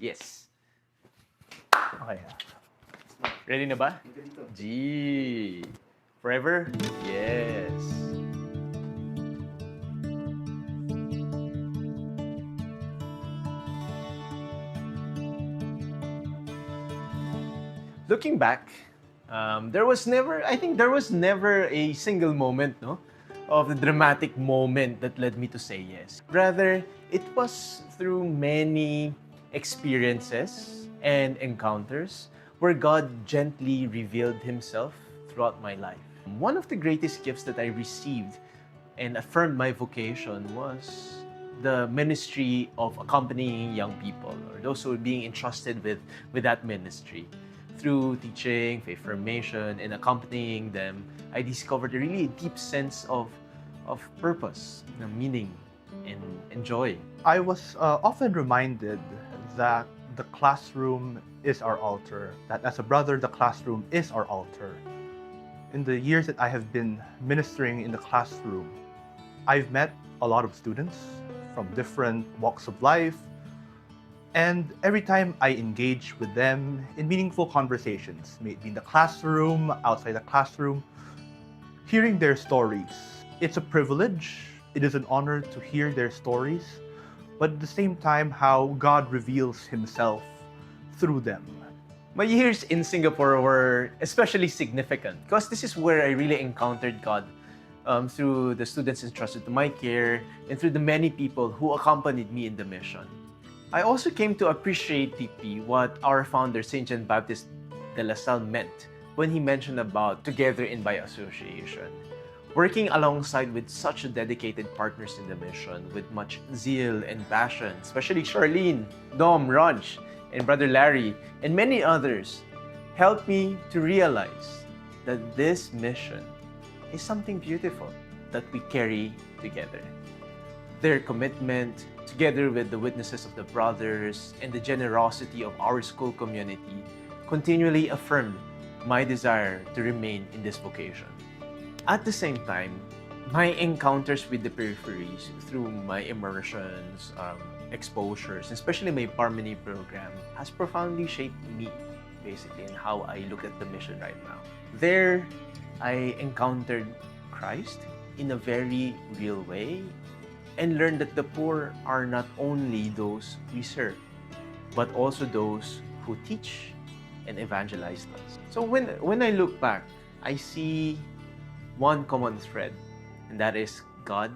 Yes. Okay. Ready na ba? G. Forever? Yes. Looking back, I think there was never a single moment, no, of the dramatic moment that led me to say yes. Rather, it was through many experiences and encounters where God gently revealed Himself throughout my life. One of the greatest gifts that I received and affirmed my vocation was the ministry of accompanying young people or those who are being entrusted with that ministry. Through teaching, faith formation, and accompanying them, I discovered a really deep sense of purpose, meaning, and joy. I was often reminded that the classroom is our altar, that as a brother, the classroom is our altar. In the years that I have been ministering in the classroom, I've met a lot of students from different walks of life, and every time I engage with them in meaningful conversations, maybe in the classroom, outside the classroom, hearing their stories, it's a privilege, it is an honor to hear their stories, but at the same time, how God reveals Himself through them. My years in Singapore were especially significant because this is where I really encountered God through the students entrusted to my care and through the many people who accompanied me in the mission. I also came to appreciate deeply what our founder, St. John Baptist de La Salle, meant when he mentioned about together and by association. Working alongside with such dedicated partners in the mission with much zeal and passion, especially Charlene, Dom, Raj, and Brother Larry, and many others, helped me to realize that this mission is something beautiful that we carry together. Their commitment, together with the witnesses of the brothers and the generosity of our school community, continually affirmed my desire to remain in this vocation. At the same time, my encounters with the peripheries through my immersions, exposures, especially my Harmony program, has profoundly shaped me, basically, in how I look at the mission right now. There, I encountered Christ in a very real way and learned that the poor are not only those we serve, but also those who teach and evangelize us. So when I look back, I see one common thread, and that is God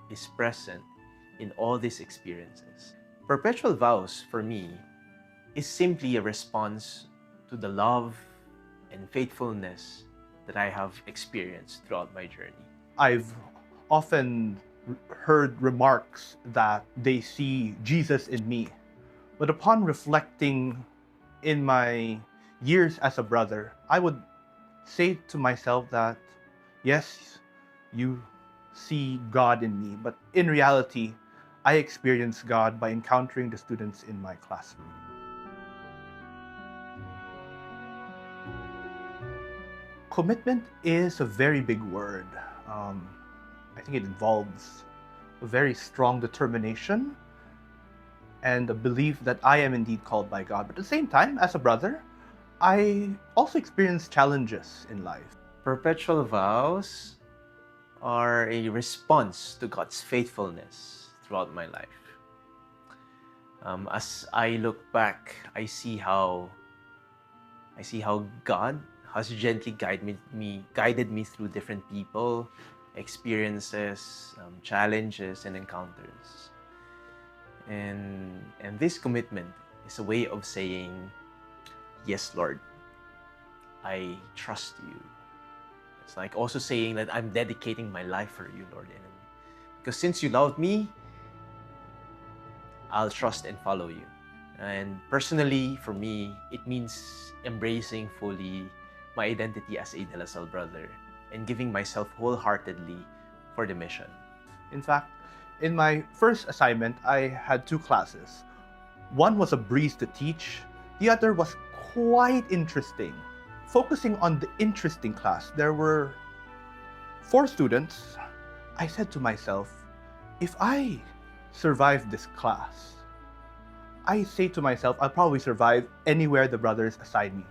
is present in all these experiences. Perpetual vows for me is simply a response to the love and faithfulness that I have experienced throughout my journey. I've often heard remarks that they see Jesus in me. But upon reflecting in my years as a brother, I would say to myself that, yes, you see God in me, but in reality, I experience God by encountering the students in my classroom. Commitment is a very big word. Um, I think it involves a very strong determination and a belief that I am indeed called by God. But at the same time, as a brother, I also experience challenges in life. Perpetual vows are a response to God's faithfulness throughout my life. As I look back, I see how God has gently guided me through different people, experiences, challenges, and encounters. And this commitment is a way of saying, yes, Lord, I trust you. It's like also saying that I'm dedicating my life for you, Lord. And because since you loved me, I'll trust and follow you. And personally, for me, it means embracing fully my identity as a De La Salle brother and giving myself wholeheartedly for the mission. In fact, in my first assignment, I had two classes. One was a breeze to teach, the other was quite interesting. Focusing on the interesting class, there were 4 students. I said to myself, if I survive this class, I say to myself, I'll probably survive anywhere the brothers assign me.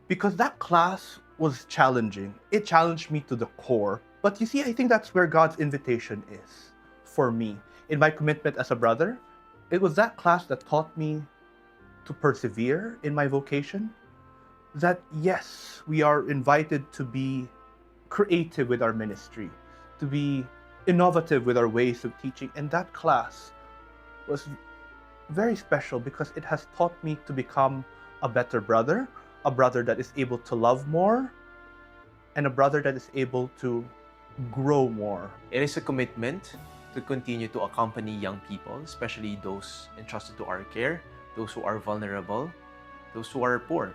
Because that class was challenging. It challenged me to the core. But you see, I think that's where God's invitation is for me. In my commitment as a brother, it was that class that taught me to persevere in my vocation. That yes, we are invited to be creative with our ministry, to be innovative with our ways of teaching. And that class was very special because it has taught me to become a better brother, a brother that is able to love more, and a brother that is able to grow more. It is a commitment to continue to accompany young people, especially those entrusted to our care, those who are vulnerable, those who are poor,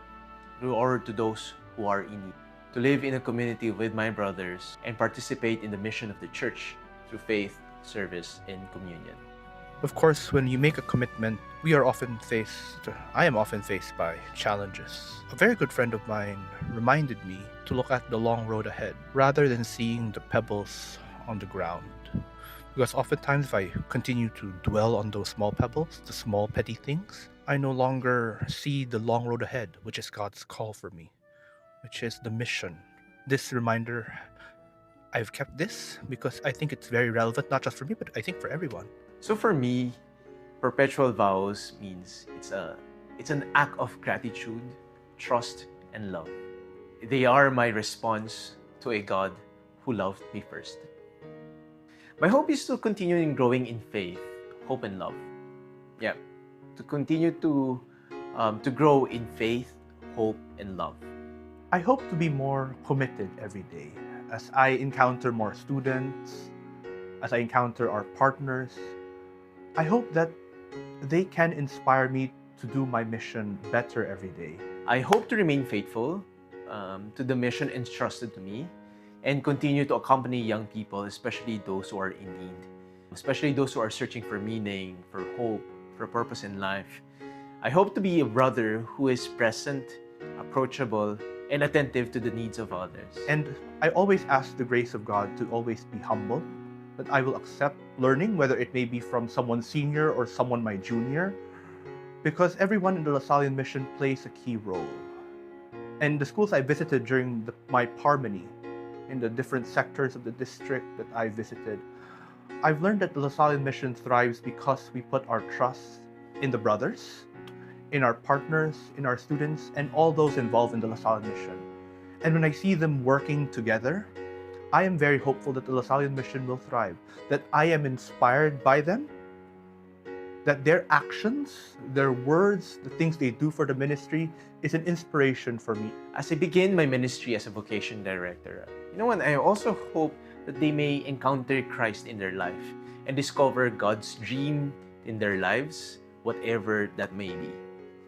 or to those who are in need. To live in a community with my brothers and participate in the mission of the church through faith, service, and communion. Of course, when you make a commitment, I am often faced by challenges. A very good friend of mine reminded me to look at the long road ahead rather than seeing the pebbles on the ground. Because oftentimes, if I continue to dwell on those small pebbles, the small petty things, I no longer see the long road ahead, which is God's call for me, which is the mission. This reminder, I've kept this because I think it's very relevant, not just for me, but I think for everyone. So for me, perpetual vows means it's an act of gratitude, trust, and love. They are my response to a God who loved me first. My hope is to continue in growing in faith, hope, and love. Yeah, to continue to grow in faith, hope, and love. I hope to be more committed every day as I encounter more students, as I encounter our partners. I hope that they can inspire me to do my mission better every day. I hope to remain faithful to the mission entrusted to me and continue to accompany young people, especially those who are in need, especially those who are searching for meaning, for hope, for purpose in life. I hope to be a brother who is present, approachable, and attentive to the needs of others. And I always ask the grace of God to always be humble, that I will accept learning, whether it may be from someone senior or someone my junior, because everyone in the LaSallian mission plays a key role. And the schools I visited during my Parmeny, in the different sectors of the district that I visited, I've learned that the LaSallian mission thrives because we put our trust in the brothers, in our partners, in our students, and all those involved in the LaSallian mission. And when I see them working together, I am very hopeful that the LaSallian mission will thrive, that I am inspired by them, that their actions, their words, the things they do for the ministry is an inspiration for me. As I begin my ministry as a vocation director, and I also hope that they may encounter Christ in their life and discover God's dream in their lives, whatever that may be.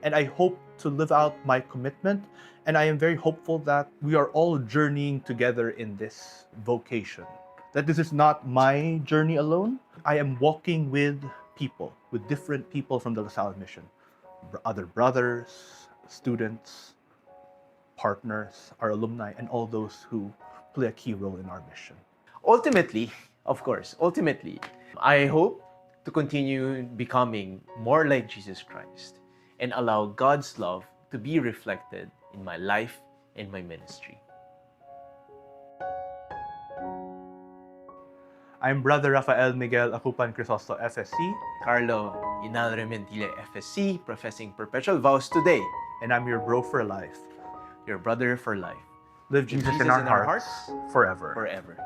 And I hope to live out my commitment, and I am very hopeful that we are all journeying together in this vocation. That this is not my journey alone. I am walking with people, with different people from the LaSallian mission, other brothers, students, partners, our alumni, and all those who play a key role in our mission. Ultimately, I hope to continue becoming more like Jesus Christ and allow God's love to be reflected in my life and my ministry. I'm Brother Rafael Miguel Acupan Crisosto, FSC. Carlo Inal Rementile, FSC, professing perpetual vows today. And I'm your bro for life. Your brother for life. Live Jesus in our hearts forever. Forever.